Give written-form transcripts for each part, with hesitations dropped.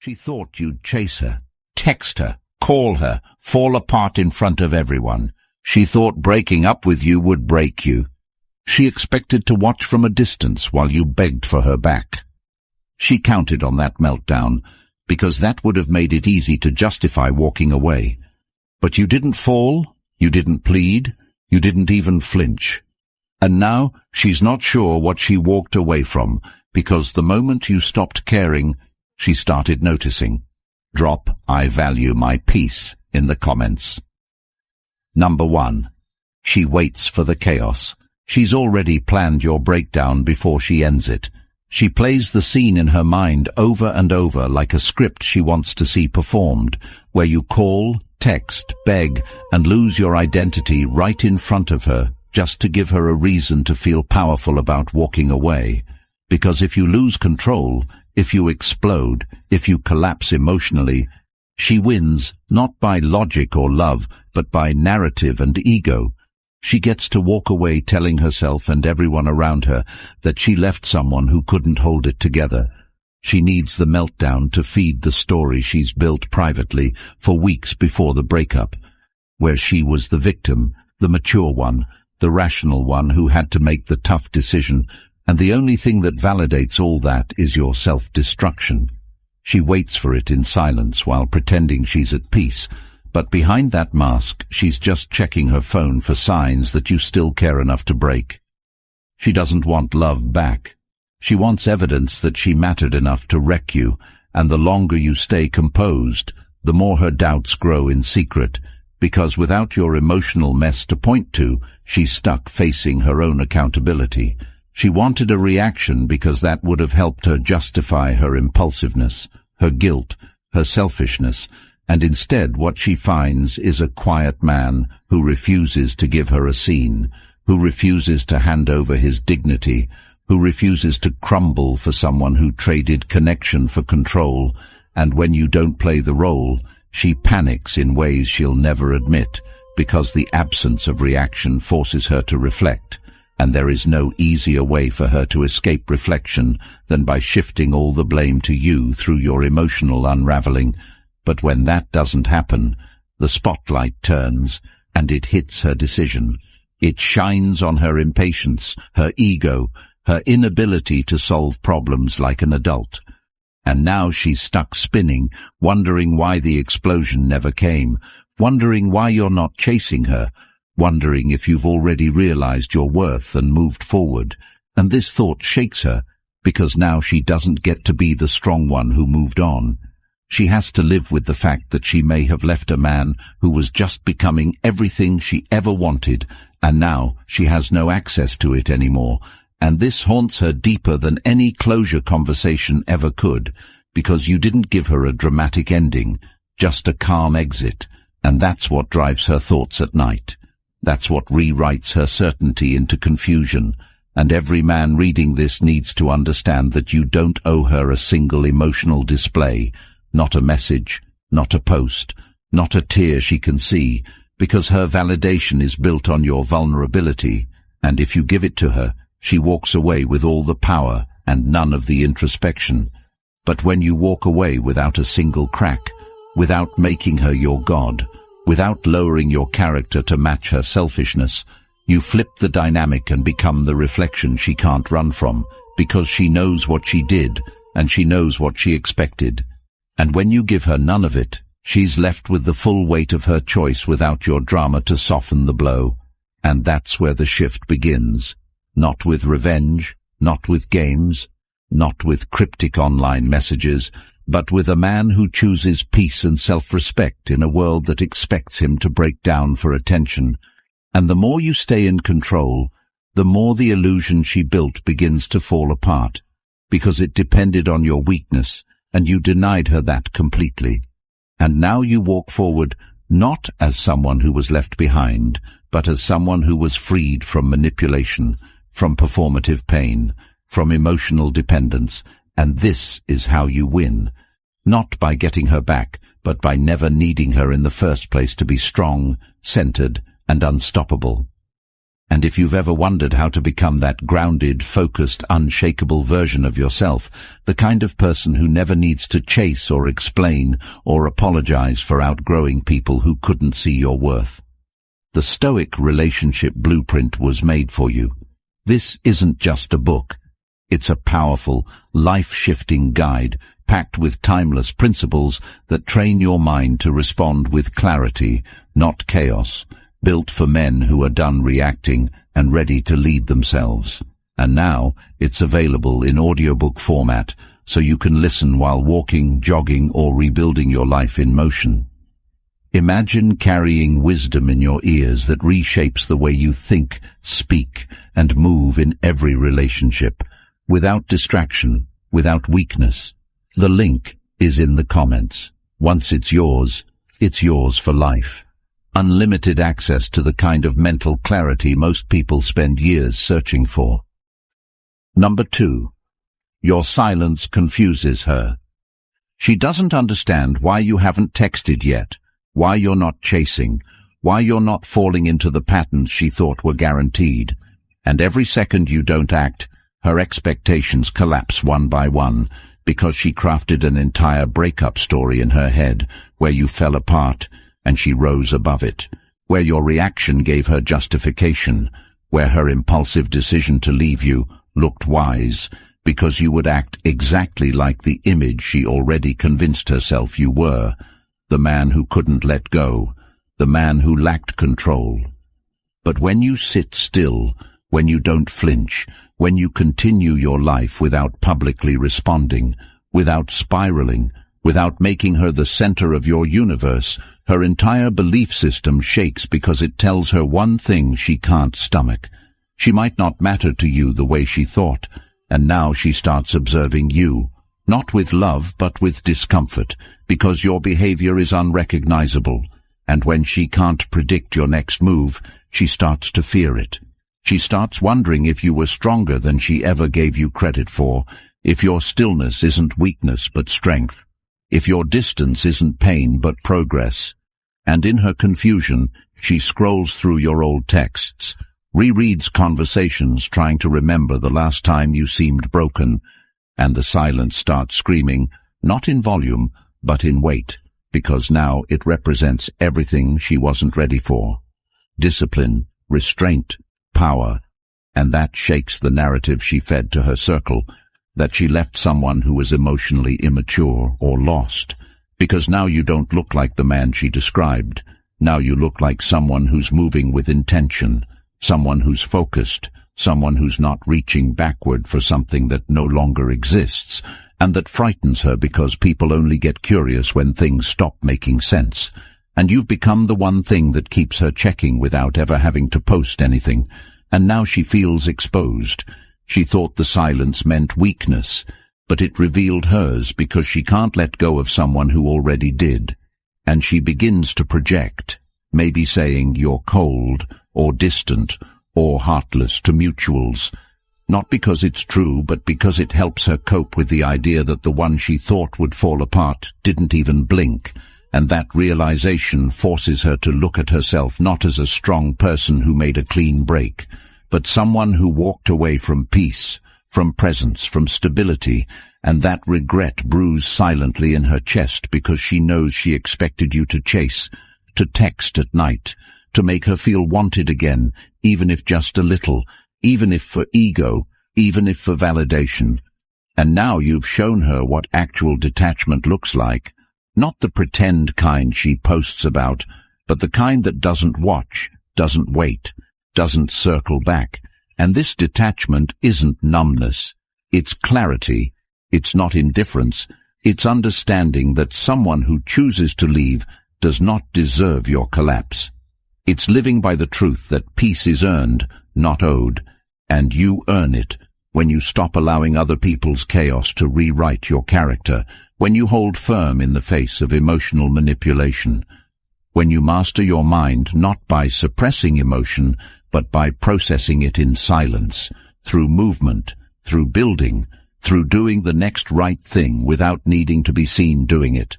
She thought you'd chase her, text her, call her, fall apart in front of everyone. She thought breaking up with you would break you. She expected to watch from a distance while you begged for her back. She counted on that meltdown, because that would have made it easy to justify walking away. But you didn't fall, you didn't plead, you didn't even flinch. And now she's not sure what she walked away from, because the moment you stopped caring, she started noticing. Drop "I value my peace" in the comments. Number 1. She waits for the chaos. She's already planned your breakdown before she ends it. She plays the scene in her mind over and over like a script she wants to see performed, where you call, text, beg, and lose your identity right in front of her, just to give her a reason to feel powerful about walking away. Because if you lose control, if you explode, if you collapse emotionally, she wins not by logic or love, but by narrative and ego. She gets to walk away telling herself and everyone around her that she left someone who couldn't hold it together. She needs the meltdown to feed the story she's built privately for weeks before the breakup, where she was the victim, the mature one, the rational one who had to make the tough decision, and the only thing that validates all that is your self-destruction. She waits for it in silence while pretending she's at peace, but behind that mask she's just checking her phone for signs that you still care enough to break. She doesn't want love back. She wants evidence that she mattered enough to wreck you, and the longer you stay composed, the more her doubts grow in secret, because without your emotional mess to point to, she's stuck facing her own accountability. She wanted a reaction because that would have helped her justify her impulsiveness, her guilt, her selfishness, and instead what she finds is a quiet man who refuses to give her a scene, who refuses to hand over his dignity, who refuses to crumble for someone who traded connection for control, and when you don't play the role, she panics in ways she'll never admit, because the absence of reaction forces her to reflect. And there is no easier way for her to escape reflection than by shifting all the blame to you through your emotional unraveling. But when that doesn't happen, the spotlight turns, and it hits her decision. It shines on her impatience, her ego, her inability to solve problems like an adult. And now she's stuck spinning, wondering why the explosion never came, wondering why you're not chasing her, wondering if you've already realized your worth and moved forward. And this thought shakes her, because now she doesn't get to be the strong one who moved on. She has to live with the fact that she may have left a man who was just becoming everything she ever wanted, and now she has no access to it anymore. And this haunts her deeper than any closure conversation ever could, because you didn't give her a dramatic ending, just a calm exit, and that's what drives her thoughts at night. That's what rewrites her certainty into confusion, and every man reading this needs to understand that you don't owe her a single emotional display, not a message, not a post, not a tear she can see, because her validation is built on your vulnerability, and if you give it to her, she walks away with all the power and none of the introspection. But when you walk away without a single crack, without making her your god, without lowering your character to match her selfishness, you flip the dynamic and become the reflection she can't run from, because she knows what she did, and she knows what she expected. And when you give her none of it, she's left with the full weight of her choice without your drama to soften the blow. And that's where the shift begins. Not with revenge, not with games, not with cryptic online messages, but with a man who chooses peace and self-respect in a world that expects him to break down for attention. And the more you stay in control, the more the illusion she built begins to fall apart, because it depended on your weakness, and you denied her that completely. And now you walk forward not as someone who was left behind, but as someone who was freed from manipulation, from performative pain, from emotional dependence, and this is how you win. Not by getting her back, but by never needing her in the first place to be strong, centered, and unstoppable. And if you've ever wondered how to become that grounded, focused, unshakable version of yourself, the kind of person who never needs to chase or explain or apologize for outgrowing people who couldn't see your worth, the Stoic relationship blueprint was made for you. This isn't just a book. It's a powerful, life-shifting guide packed with timeless principles that train your mind to respond with clarity, not chaos, built for men who are done reacting and ready to lead themselves. And now it's available in audiobook format, so you can listen while walking, jogging, or rebuilding your life in motion. Imagine carrying wisdom in your ears that reshapes the way you think, speak, and move in every relationship, without distraction, without weakness. The link is in the comments. Once it's yours for life. Unlimited access to the kind of mental clarity most people spend years searching for. Number 2. Your silence confuses her. She doesn't understand why you haven't texted yet, why you're not chasing, why you're not falling into the patterns she thought were guaranteed. And every second you don't act, her expectations collapse one by one, because she crafted an entire breakup story in her head, where you fell apart, and she rose above it, where your reaction gave her justification, where her impulsive decision to leave you looked wise, because you would act exactly like the image she already convinced herself you were, the man who couldn't let go, the man who lacked control. But when you sit still, when you don't flinch, when you continue your life without publicly responding, without spiraling, without making her the center of your universe, her entire belief system shakes because it tells her one thing she can't stomach. She might not matter to you the way she thought, and now she starts observing you, not with love but with discomfort, because your behavior is unrecognizable, and when she can't predict your next move, she starts to fear it. She starts wondering if you were stronger than she ever gave you credit for, if your stillness isn't weakness but strength, if your distance isn't pain but progress. And in her confusion, she scrolls through your old texts, rereads conversations trying to remember the last time you seemed broken, and the silence starts screaming, not in volume, but in weight, because now it represents everything she wasn't ready for. Discipline, restraint, power, and that shakes the narrative she fed to her circle, that she left someone who was emotionally immature or lost, because now you don't look like the man she described. Now you look like someone who's moving with intention, someone who's focused, someone who's not reaching backward for something that no longer exists, and that frightens her because people only get curious when things stop making sense. And you've become the one thing that keeps her checking without ever having to post anything, and now she feels exposed. She thought the silence meant weakness, but it revealed hers because she can't let go of someone who already did. And she begins to project, maybe saying you're cold, or distant, or heartless to mutuals, not because it's true, but because it helps her cope with the idea that the one she thought would fall apart didn't even blink, and that realization forces her to look at herself not as a strong person who made a clean break, but someone who walked away from peace, from presence, from stability, and that regret brews silently in her chest because she knows she expected you to chase, to text at night, to make her feel wanted again, even if just a little, even if for ego, even if for validation. And now you've shown her what actual detachment looks like, not the pretend kind she posts about, but the kind that doesn't watch, doesn't wait, doesn't circle back. And this detachment isn't numbness. It's clarity. It's not indifference. It's understanding that someone who chooses to leave does not deserve your collapse. It's living by the truth that peace is earned, not owed, and you earn it when you stop allowing other people's chaos to rewrite your character, when you hold firm in the face of emotional manipulation, when you master your mind not by suppressing emotion, but by processing it in silence, through movement, through building, through doing the next right thing without needing to be seen doing it.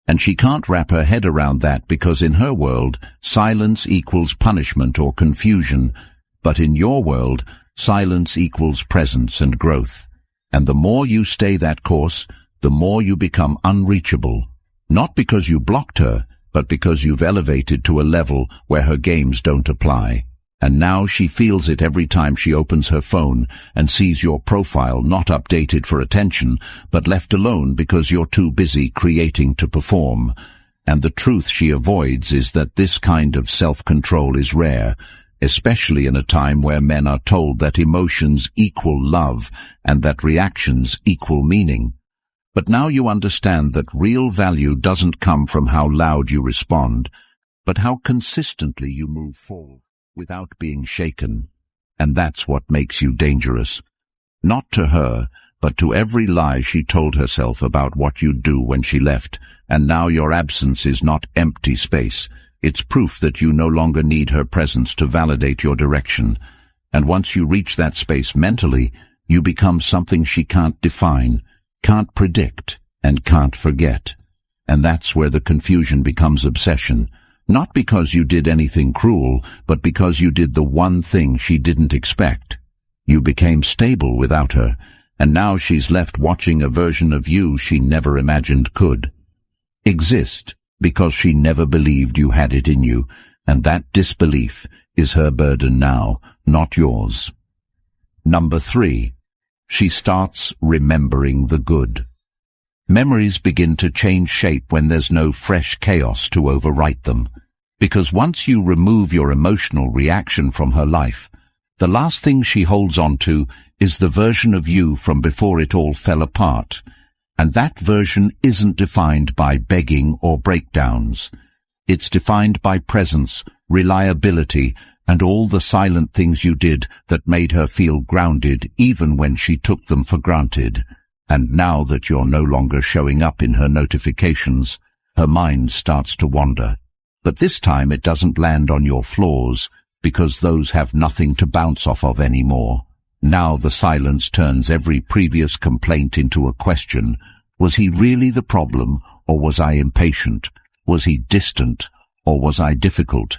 And she can't wrap her head around that because in her world, silence equals punishment or confusion, But in your world, silence equals presence and growth. And the more you stay that course, the more you become unreachable. Not because you blocked her, but because you've elevated to a level where her games don't apply. And now she feels it every time she opens her phone and sees your profile not updated for attention, but left alone because you're too busy creating to perform. And the truth she avoids is that this kind of self-control is rare, especially in a time where men are told that emotions equal love and that reactions equal meaning. But now you understand that real value doesn't come from how loud you respond, but how consistently you move forward without being shaken. And that's what makes you dangerous. Not to her, but to every lie she told herself about what you'd do when she left. And now your absence is not empty space. It's proof that you no longer need her presence to validate your direction. And once you reach that space mentally, you become something she can't define, can't predict, and can't forget. And that's where the confusion becomes obsession. Not because you did anything cruel, but because you did the one thing she didn't expect. You became stable without her, and now she's left watching a version of you she never imagined could exist, because she never believed you had it in you, and that disbelief is her burden now, not yours. Number 3. She starts remembering the good. Memories begin to change shape when there's no fresh chaos to overwrite them. Because once you remove your emotional reaction from her life, the last thing she holds on to is the version of you from before it all fell apart. And that version isn't defined by begging or breakdowns. It's defined by presence, reliability, and all the silent things you did that made her feel grounded even when she took them for granted. And now that you're no longer showing up in her notifications, her mind starts to wander. But this time it doesn't land on your flaws, because those have nothing to bounce off of anymore. Now the silence turns every previous complaint into a question. Was he really the problem, or was I impatient? Was he distant, or was I difficult?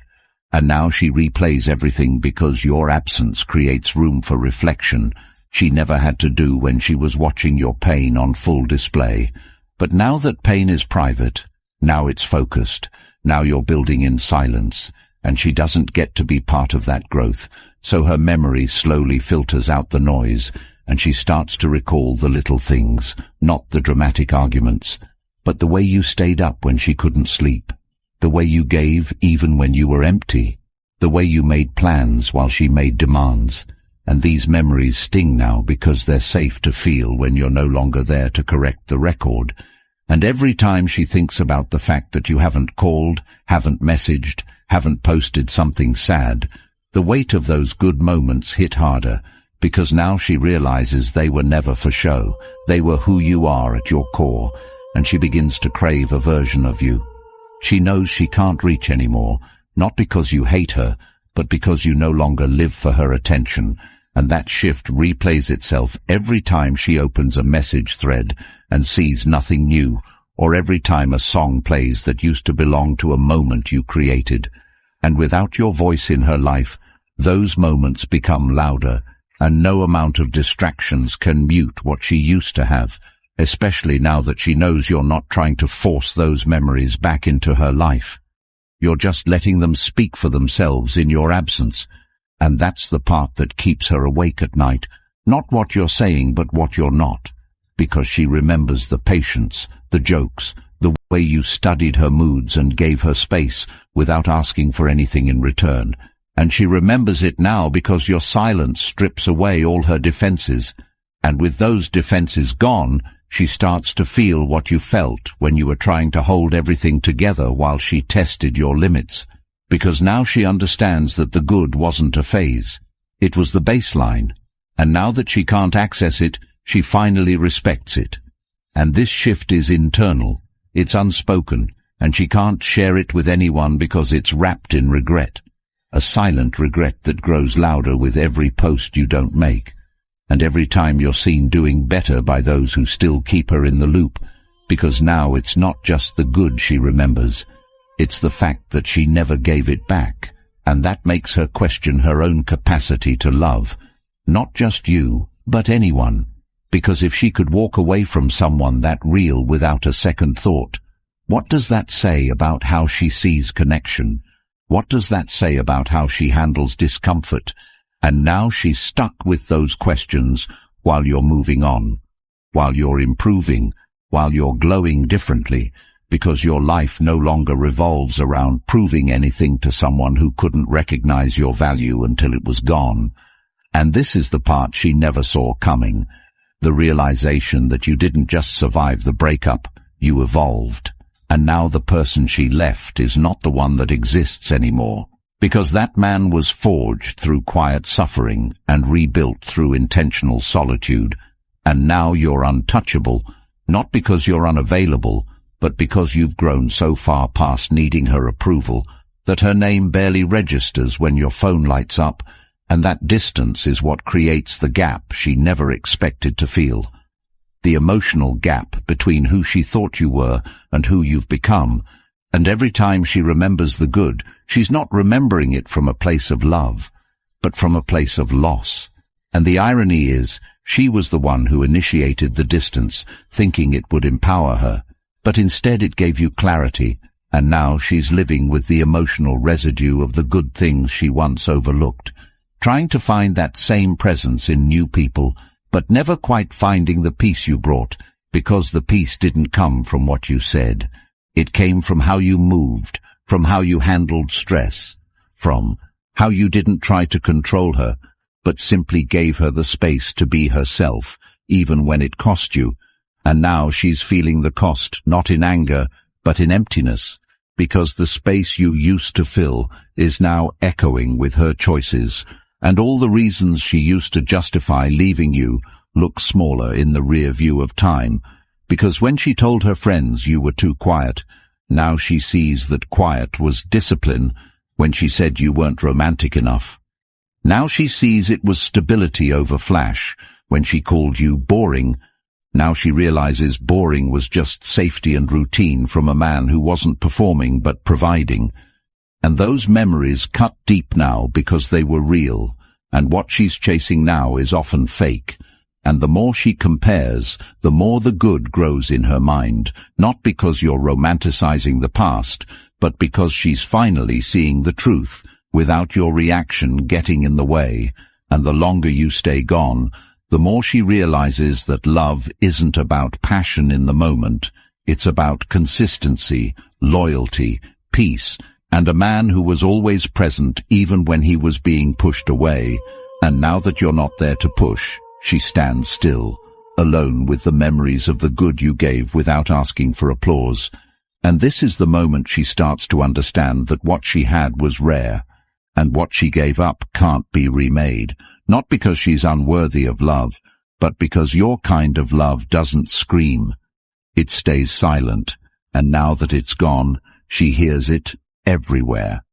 And now she replays everything because your absence creates room for reflection she never had to do when she was watching your pain on full display. But now that pain is private, now it's focused, now you're building in silence, and she doesn't get to be part of that growth, so her memory slowly filters out the noise, and she starts to recall the little things, not the dramatic arguments, but the way you stayed up when she couldn't sleep, the way you gave even when you were empty, the way you made plans while she made demands. And these memories sting now because they're safe to feel when you're no longer there to correct the record. And every time she thinks about the fact that you haven't called, haven't messaged, haven't posted something sad, the weight of those good moments hit harder, because now she realizes they were never for show. They were who you are at your core, and she begins to crave a version of you. She knows she can't reach anymore, not because you hate her, but because you no longer live for her attention, and that shift replays itself every time she opens a message thread and sees nothing new, or every time a song plays that used to belong to a moment you created. And without your voice in her life, those moments become louder, and no amount of distractions can mute what she used to have, especially now that she knows you're not trying to force those memories back into her life. You're just letting them speak for themselves in your absence, and that's the part that keeps her awake at night, not what you're saying but what you're not, because she remembers the patience, the jokes, the way you studied her moods and gave her space without asking for anything in return. And she remembers it now because your silence strips away all her defenses, and with those defenses gone, she starts to feel what you felt when you were trying to hold everything together while she tested your limits, because now she understands that the good wasn't a phase. It was the baseline, and now that she can't access it, she finally respects it. And this shift is internal, it's unspoken, and she can't share it with anyone because it's wrapped in regret. A silent regret that grows louder with every post you don't make, and every time you're seen doing better by those who still keep her in the loop, because now it's not just the good she remembers, it's the fact that she never gave it back, and that makes her question her own capacity to love. Not just you, but anyone. Because if she could walk away from someone that real without a second thought, what does that say about how she sees connection? What does that say about how she handles discomfort? And now she's stuck with those questions while you're moving on, while you're improving, while you're glowing differently, because your life no longer revolves around proving anything to someone who couldn't recognize your value until it was gone. And this is the part she never saw coming, the realization that you didn't just survive the breakup, you evolved. And now the person she left is not the one that exists anymore, because that man was forged through quiet suffering and rebuilt through intentional solitude. And now you're untouchable, not because you're unavailable, but because you've grown so far past needing her approval that her name barely registers when your phone lights up, and that distance is what creates the gap she never expected to feel. The emotional gap between who she thought you were and who you've become. And every time she remembers the good, she's not remembering it from a place of love, but from a place of loss. And the irony is, she was the one who initiated the distance, thinking it would empower her, but instead it gave you clarity, and now she's living with the emotional residue of the good things she once overlooked, trying to find that same presence in new people, but never quite finding the peace you brought, because the peace didn't come from what you said. It came from how you moved, from how you handled stress, from how you didn't try to control her, but simply gave her the space to be herself, even when it cost you. And now she's feeling the cost, not in anger, but in emptiness, because the space you used to fill is now echoing with her choices, and all the reasons she used to justify leaving you look smaller in the rear view of time, because when she told her friends you were too quiet, now she sees that quiet was discipline when she said you weren't romantic enough. Now she sees it was stability over flash when she called you boring. Now she realizes boring was just safety and routine from a man who wasn't performing but providing. And those memories cut deep now because they were real, and what she's chasing now is often fake. And the more she compares, the more the good grows in her mind, not because you're romanticizing the past, but because she's finally seeing the truth, without your reaction getting in the way. And the longer you stay gone, the more she realizes that love isn't about passion in the moment. It's about consistency, loyalty, peace, and a man who was always present even when he was being pushed away. And now that you're not there to push, she stands still, alone with the memories of the good you gave without asking for applause. And this is the moment she starts to understand that what she had was rare, and what she gave up can't be remade, not because she's unworthy of love, but because your kind of love doesn't scream. It stays silent, and now that it's gone, she hears it everywhere.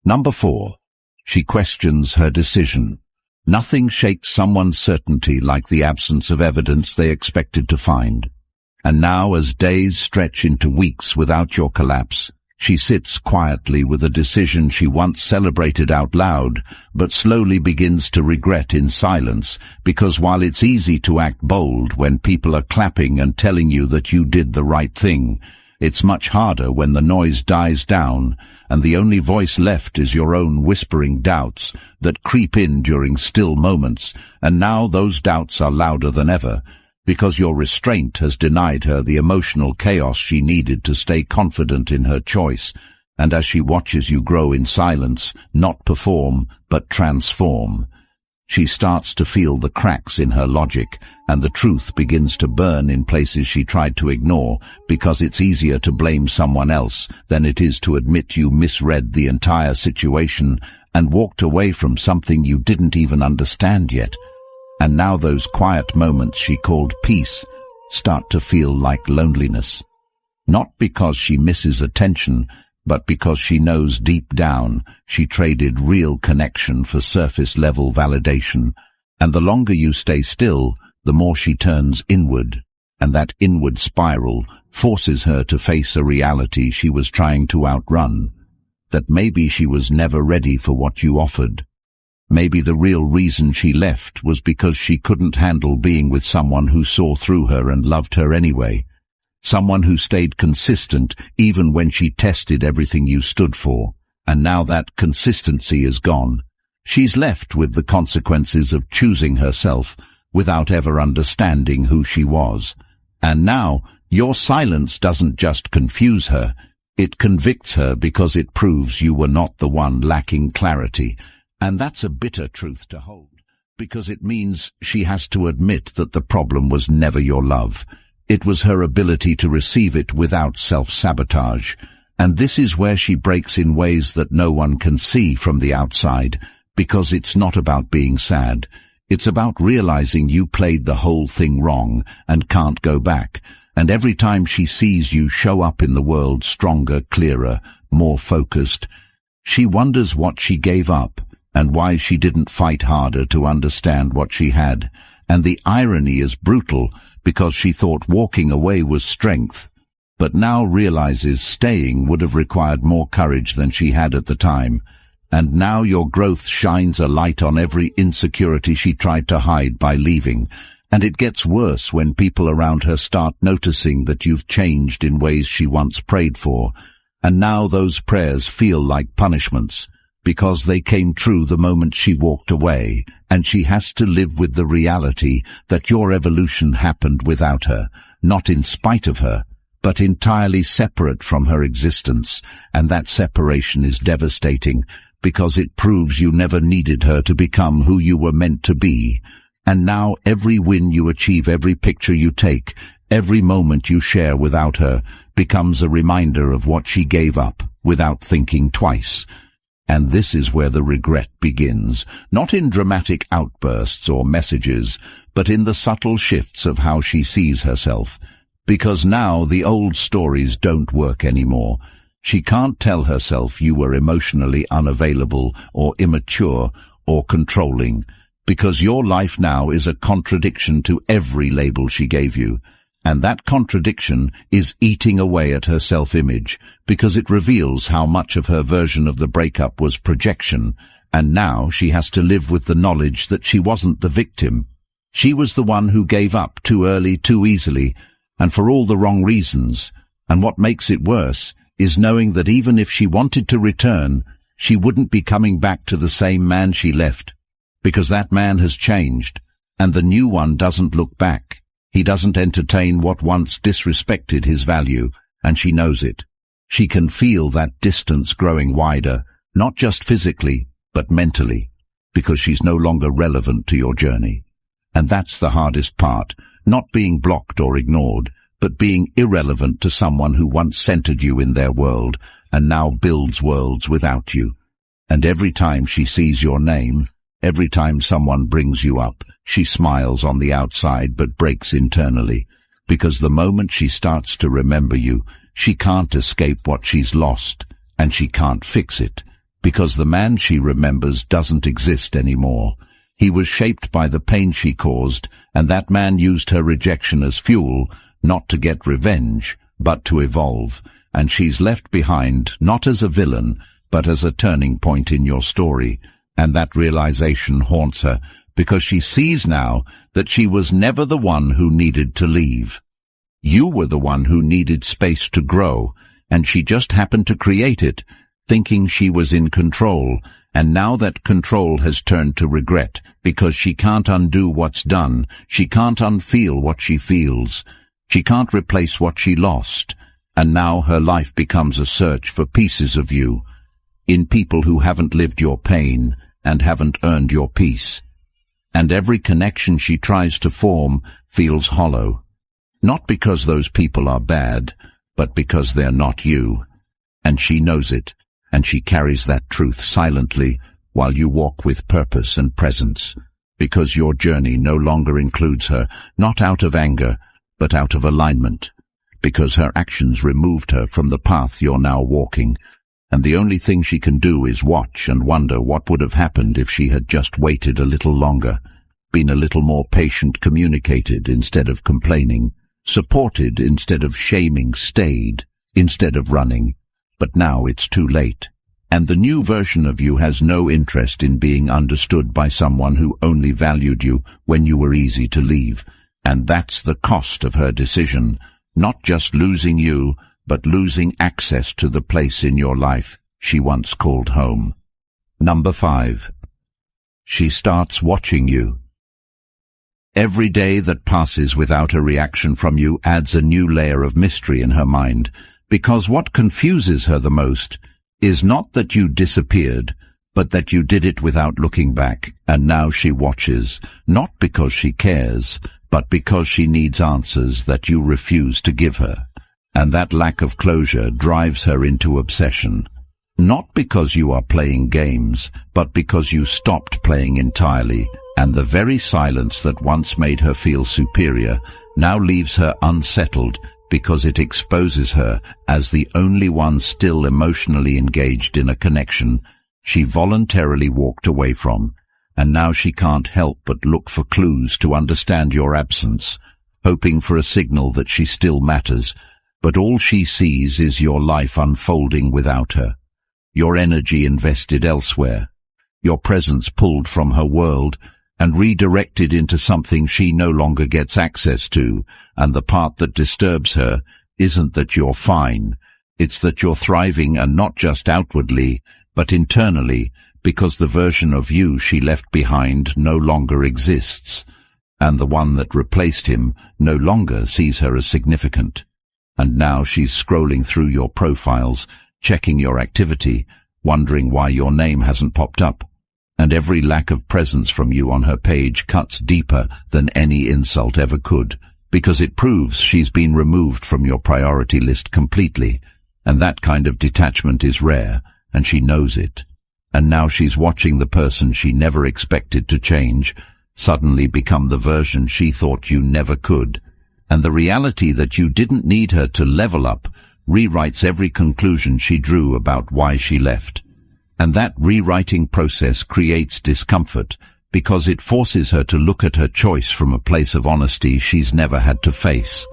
Number 4. She questions her decision. Nothing shakes someone's certainty like the absence of evidence they expected to find. And now, as days stretch into weeks without your collapse, she sits quietly with a decision she once celebrated out loud, but slowly begins to regret in silence, because while it's easy to act bold when people are clapping and telling you that you did the right thing, it's much harder when the noise dies down and the only voice left is your own whispering doubts that creep in during still moments. And now those doubts are louder than ever, because your restraint has denied her the emotional chaos she needed to stay confident in her choice. And as she watches you grow in silence, not perform, but transform, she starts to feel the cracks in her logic, and the truth begins to burn in places she tried to ignore, because it's easier to blame someone else than it is to admit you misread the entire situation and walked away from something you didn't even understand yet. And now those quiet moments she called peace start to feel like loneliness. Not because she misses attention, but because she knows deep down she traded real connection for surface-level validation. And the longer you stay still, the more she turns inward, and that inward spiral forces her to face a reality she was trying to outrun. that maybe she was never ready for what you offered. Maybe the real reason she left was because she couldn't handle being with someone who saw through her and loved her anyway. Someone who stayed consistent even when she tested everything you stood for. And now that consistency is gone. She's left with the consequences of choosing herself without ever understanding who she was. And now, your silence doesn't just confuse her, it convicts her because it proves you were not the one lacking clarity. And that's a bitter truth to hold, because it means she has to admit that the problem was never your love. It was her ability to receive it without self-sabotage. And this is where she breaks in ways that no one can see from the outside, because it's not about being sad. It's about realizing you played the whole thing wrong and can't go back. And every time she sees you show up in the world stronger, clearer, more focused, she wonders what she gave up and why she didn't fight harder to understand what she had. And the irony is brutal, because she thought walking away was strength, but now realizes staying would have required more courage than she had at the time. And now your growth shines a light on every insecurity she tried to hide by leaving. And it gets worse when people around her start noticing that you've changed in ways she once prayed for. And now those prayers feel like punishments, because they came true the moment she walked away, and she has to live with the reality that your evolution happened without her, not in spite of her, but entirely separate from her existence. And that separation is devastating, because it proves you never needed her to become who you were meant to be. And now every win you achieve, every picture you take, every moment you share without her, becomes a reminder of what she gave up without thinking twice. And this is where the regret begins, not in dramatic outbursts or messages, but in the subtle shifts of how she sees herself. Because now the old stories don't work anymore. She can't tell herself you were emotionally unavailable or immature or controlling, because your life now is a contradiction to every label she gave you. And that contradiction is eating away at her self-image, because it reveals how much of her version of the breakup was projection. And now she has to live with the knowledge that she wasn't the victim. She was the one who gave up too early, too easily, and for all the wrong reasons. And what makes it worse is knowing that even if she wanted to return, she wouldn't be coming back to the same man she left, because that man has changed, and the new one doesn't look back. He doesn't entertain what once disrespected his value, and she knows it. She can feel that distance growing wider, not just physically, but mentally, because she's no longer relevant to your journey. And that's the hardest part, not being blocked or ignored, but being irrelevant to someone who once centered you in their world and now builds worlds without you. And every time she sees your name, every time someone brings you up, she smiles on the outside but breaks internally, because the moment she starts to remember you, she can't escape what she's lost, and she can't fix it, because the man she remembers doesn't exist anymore. He was shaped by the pain she caused, and that man used her rejection as fuel, not to get revenge, but to evolve. And she's left behind, not as a villain, but as a turning point in your story. And that realization haunts her, because she sees now that she was never the one who needed to leave. You were the one who needed space to grow, and she just happened to create it, thinking she was in control. And now that control has turned to regret, because she can't undo what's done. She can't unfeel what she feels. She can't replace what she lost. And now her life becomes a search for pieces of you, in people who haven't lived your pain and haven't earned your peace. And every connection she tries to form feels hollow, not because those people are bad, but because they're not you. And she knows it, and she carries that truth silently while you walk with purpose and presence, because your journey no longer includes her, not out of anger, but out of alignment, because her actions removed her from the path you're now walking. And the only thing she can do is watch and wonder what would have happened if she had just waited a little longer, been a little more patient, communicated instead of complaining, supported instead of shaming, stayed instead of running. But now it's too late, And the new version of you has no interest in being understood by someone who only valued you when you were easy to leave. And that's the cost of her decision, not just losing you, but losing access to the place in your life she once called home. Number 5. She starts watching you. Every day that passes without a reaction from you adds a new layer of mystery in her mind, because what confuses her the most is not that you disappeared, but that you did it without looking back, and now she watches, not because she cares, but because she needs answers that you refuse to give her. And that lack of closure drives her into obsession. Not because you are playing games, but because you stopped playing entirely, and the very silence that once made her feel superior now leaves her unsettled because it exposes her as the only one still emotionally engaged in a connection she voluntarily walked away from, and now she can't help but look for clues to understand your absence, hoping for a signal that she still matters, but all she sees is your life unfolding without her, your energy invested elsewhere, your presence pulled from her world and redirected into something she no longer gets access to, and the part that disturbs her isn't that you're fine, it's that you're thriving, and not just outwardly, but internally, because the version of you she left behind no longer exists, and the one that replaced him no longer sees her as significant. And now she's scrolling through your profiles, checking your activity, wondering why your name hasn't popped up. And every lack of presence from you on her page cuts deeper than any insult ever could, because it proves she's been removed from your priority list completely, and that kind of detachment is rare, and she knows it. And now she's watching the person she never expected to change suddenly become the version she thought you never could, and the reality that you didn't need her to level up rewrites every conclusion she drew about why she left. And that rewriting process creates discomfort because it forces her to look at her choice from a place of honesty she's never had to face.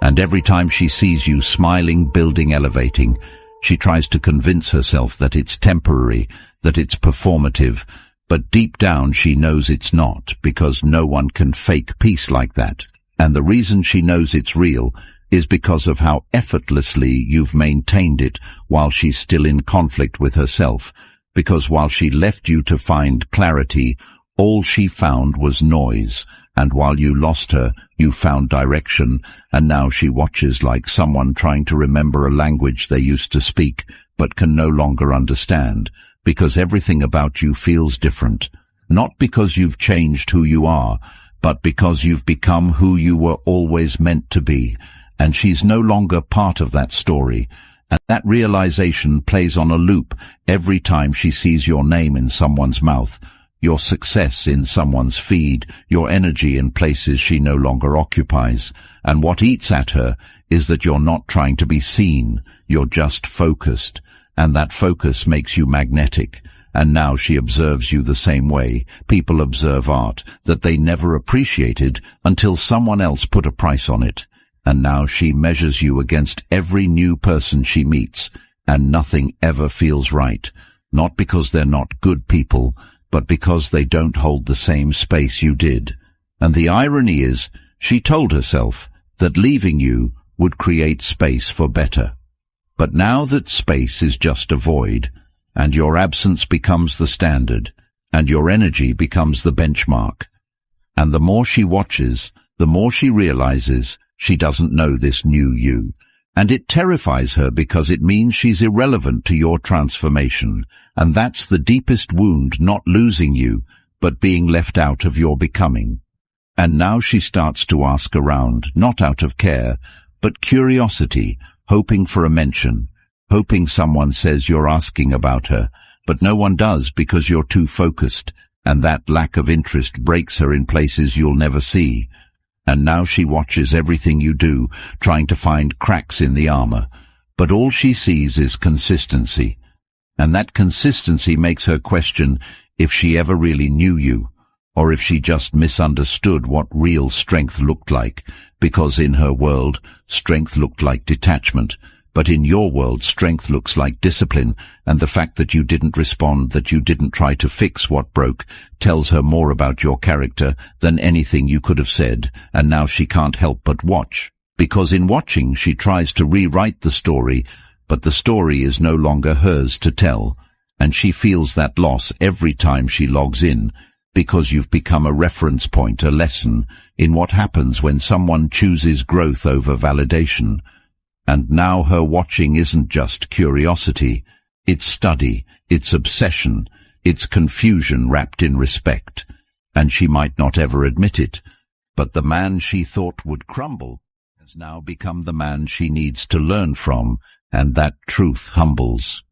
And every time she sees you smiling, building, elevating, she tries to convince herself that it's temporary, that it's performative, but deep down she knows it's not, because no one can fake peace like that. And the reason she knows it's real is because of how effortlessly you've maintained it while she's still in conflict with herself, because while she left you to find clarity, all she found was noise, and while you lost her, you found direction, and now she watches like someone trying to remember a language they used to speak, but can no longer understand, because everything about you feels different, not because you've changed who you are, but because you've become who you were always meant to be, and she's no longer part of that story. And that realization plays on a loop every time she sees your name in someone's mouth, your success in someone's feed, your energy in places she no longer occupies. And what eats at her is that you're not trying to be seen, you're just focused, and that focus makes you magnetic. And now she observes you the same way people observe art that they never appreciated until someone else put a price on it. And now she measures you against every new person she meets, and nothing ever feels right, not because they're not good people, but because they don't hold the same space you did. And the irony is, she told herself that leaving you would create space for better. But now that space is just a void, and your absence becomes the standard, and your energy becomes the benchmark. And the more she watches, the more she realizes she doesn't know this new you, and it terrifies her because it means she's irrelevant to your transformation, and that's the deepest wound, not losing you, but being left out of your becoming. And now she starts to ask around, not out of care, but curiosity, hoping for a mention, hoping someone says you're asking about her, but no one does because you're too focused, and that lack of interest breaks her in places you'll never see. And now she watches everything you do, trying to find cracks in the armor, but all she sees is consistency. And that consistency makes her question if she ever really knew you, or if she just misunderstood what real strength looked like, because in her world, strength looked like detachment, But in your world, strength looks like discipline, and the fact that you didn't respond, that you didn't try to fix what broke, tells her more about your character than anything you could have said, and now she can't help but watch. Because in watching, she tries to rewrite the story, but the story is no longer hers to tell, and she feels that loss every time she logs in, because you've become a reference point, a lesson in what happens when someone chooses growth over validation. And now her watching isn't just curiosity, it's study, it's obsession, it's confusion wrapped in respect. And she might not ever admit it, but the man she thought would crumble has now become the man she needs to learn from, and that truth humbles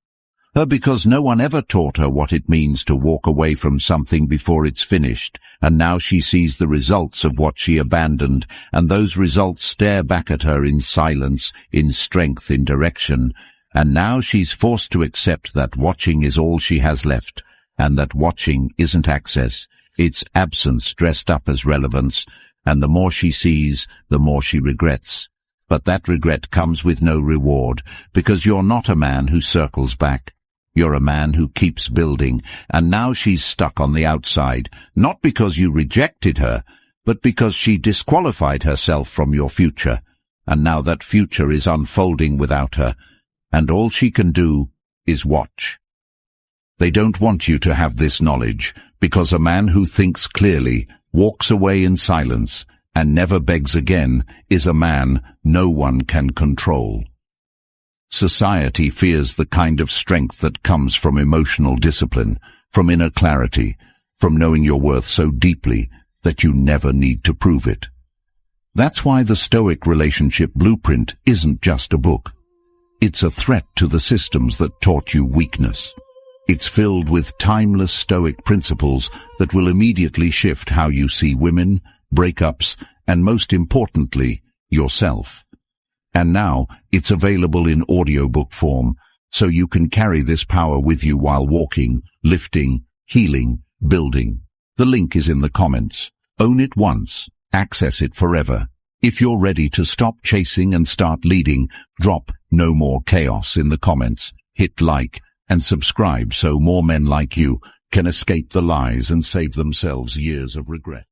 her because no one ever taught her what it means to walk away from something before it's finished, and now she sees the results of what she abandoned, and those results stare back at her in silence, in strength, in direction, and now she's forced to accept that watching is all she has left, and that watching isn't access, it's absence dressed up as relevance, and the more she sees, the more she regrets. But that regret comes with no reward, because you're not a man who circles back. You're a man who keeps building, and now she's stuck on the outside, not because you rejected her, but because she disqualified herself from your future, and now that future is unfolding without her, and all she can do is watch. They don't want you to have this knowledge, because a man who thinks clearly, walks away in silence, and never begs again, is a man no one can control. Society fears the kind of strength that comes from emotional discipline, from inner clarity, from knowing your worth so deeply that you never need to prove it. That's why the Stoic relationship blueprint isn't just a book. It's a threat to the systems that taught you weakness. It's filled with timeless Stoic principles that will immediately shift how you see women, breakups, and most importantly, yourself. And now it's available in audiobook form, so you can carry this power with you while walking, lifting, healing, building. The link is in the comments. Own it once, access it forever. If you're ready to stop chasing and start leading, drop "No More Chaos" in the comments, hit like, and subscribe so more men like you can escape the lies and save themselves years of regret.